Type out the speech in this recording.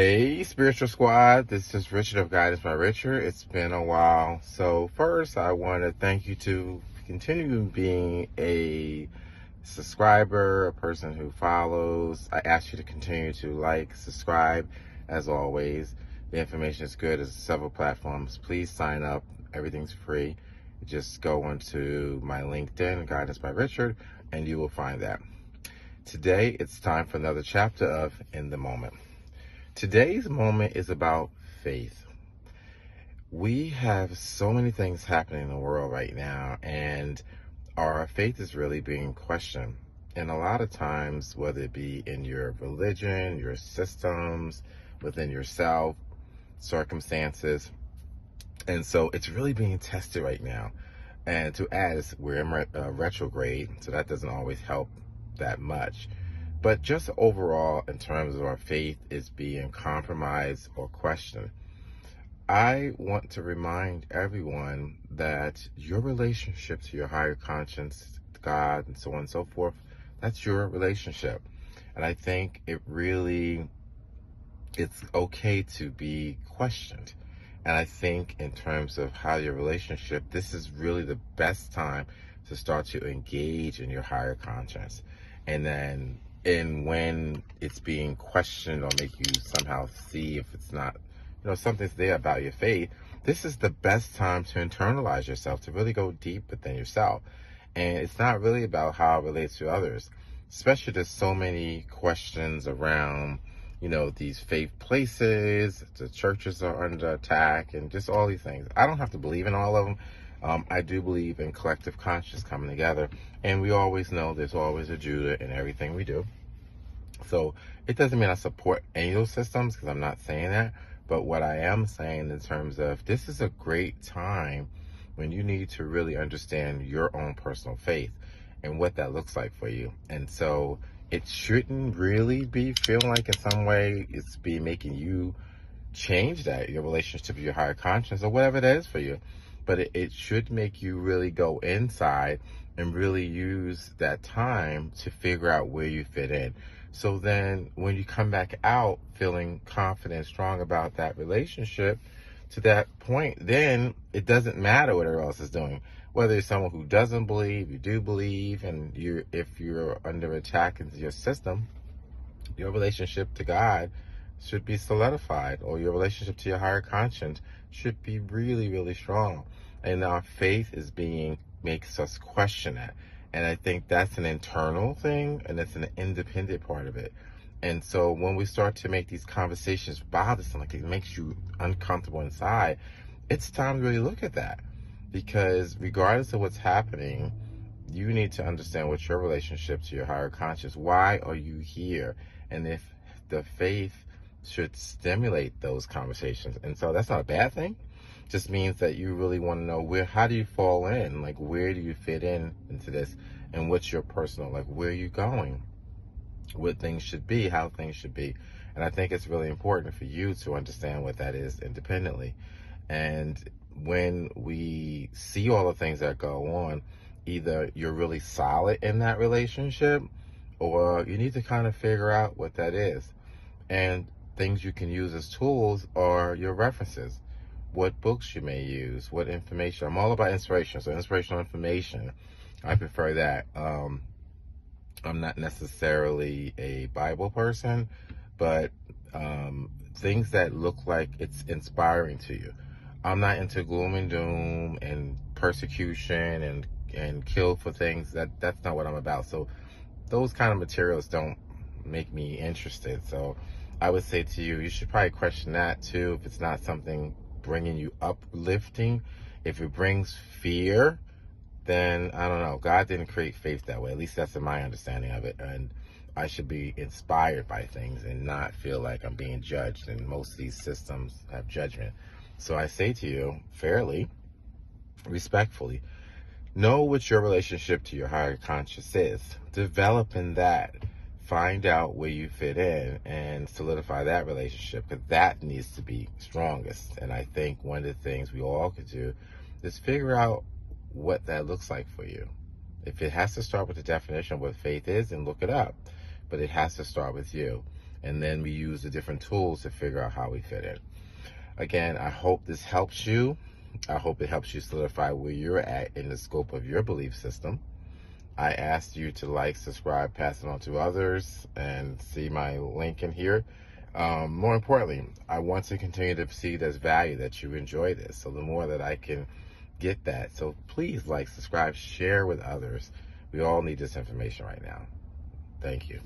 Hey, Spiritual Squad. This is Richard of Guidance by Richard. It's been a while. So first, I want to thank you to continue being a subscriber, a person who follows. I ask you to continue to like, subscribe, as always. The information is good. There's several platforms. Please sign up. Everything's free. Just go onto my LinkedIn, Guidance by Richard, and you will find that. Today, it's time for another chapter of In the Moment. Today's moment is about faith. We have so many things happening in the world right now, and our faith is really being questioned. And a lot of times, whether it be in your religion, your systems, within yourself, circumstances. And so it's really being tested right now. And to add, we're in retrograde, so that doesn't always help that much. But just overall, in terms of our faith is being compromised or questioned, I want to remind everyone that your relationship to your higher conscience, God, and so on and so forth, that's your relationship. And I think it's okay to be questioned. And I think in terms of how your relationship, this is really the best time to start to engage in your higher conscience. And when it's being questioned or make you somehow see if it's not, something's there about your faith, this is the best time to internalize yourself, to really go deep within yourself. And it's not really about how it relates to others, especially there's so many questions around, these faith places, the churches are under attack, and just all these things. I don't have to believe in all of them. I do believe in collective consciousness coming together, and we always know there's always a Judah in everything we do. So it doesn't mean I support any of those systems, because I'm not saying that. But what I am saying in terms of this is a great time when you need to really understand your own personal faith and what that looks like for you. And so it shouldn't really be feeling like in some way it's be making you change that, your relationship with your higher conscience or whatever that is for you. But it should make you really go inside and really use that time to figure out where you fit in. So then when you come back out feeling confident, strong about that relationship, to that point, then it doesn't matter what everyone else is doing. Whether it's someone who doesn't believe, you do believe, and if you're under attack into your system, your relationship to God should be solidified, or your relationship to your higher conscience should be really, really strong. And our faith makes us question that. And I think that's an internal thing, and it's an independent part of it. And so when we start to make these conversations bothersome, like it makes you uncomfortable inside, it's time to really look at that. Because regardless of what's happening, you need to understand what's your relationship to your higher conscience. Why are you here? And if the faith should stimulate those conversations. And so that's not a bad thing. It just means that you really want to know how do you fall in? Like, where do you fit into this? And what's your personal, like, where are you going? What things should be, how things should be. And I think it's really important for you to understand what that is independently. And when we see all the things that go on, either you're really solid in that relationship, or you need to kind of figure out what that is. And things you can use as tools are your references, what books you may use, what information. I'm all about inspiration, so inspirational information, I prefer that. I'm not necessarily a Bible person, but things that look like it's inspiring to you. I'm not into gloom and doom and persecution and kill for things. That's not what I'm about. So those kind of materials don't make me interested. So I would say to you, you should probably question that too. If it's not something bringing you uplifting, if it brings fear, then I don't know. God didn't create faith that way. At least that's in my understanding of it. And I should be inspired by things and not feel like I'm being judged. And most of these systems have judgment. So I say to you, fairly, respectfully, know what your relationship to your higher conscience is. Develop in that. Find out where you fit in and solidify that relationship, because that needs to be strongest. And I think one of the things we all could do is figure out what that looks like for you. If it has to start with the definition of what faith is, then look it up. But it has to start with you. and then we use the different tools to figure out how we fit in. Again, I hope this helps you. I hope it helps you solidify where you're at in the scope of your belief system. I asked you to like, subscribe, pass it on to others, and see my link in here. More importantly, I want to continue to see this value, that you enjoy this. So the more that I can get that. So please like, subscribe, share with others. We all need this information right now. Thank you.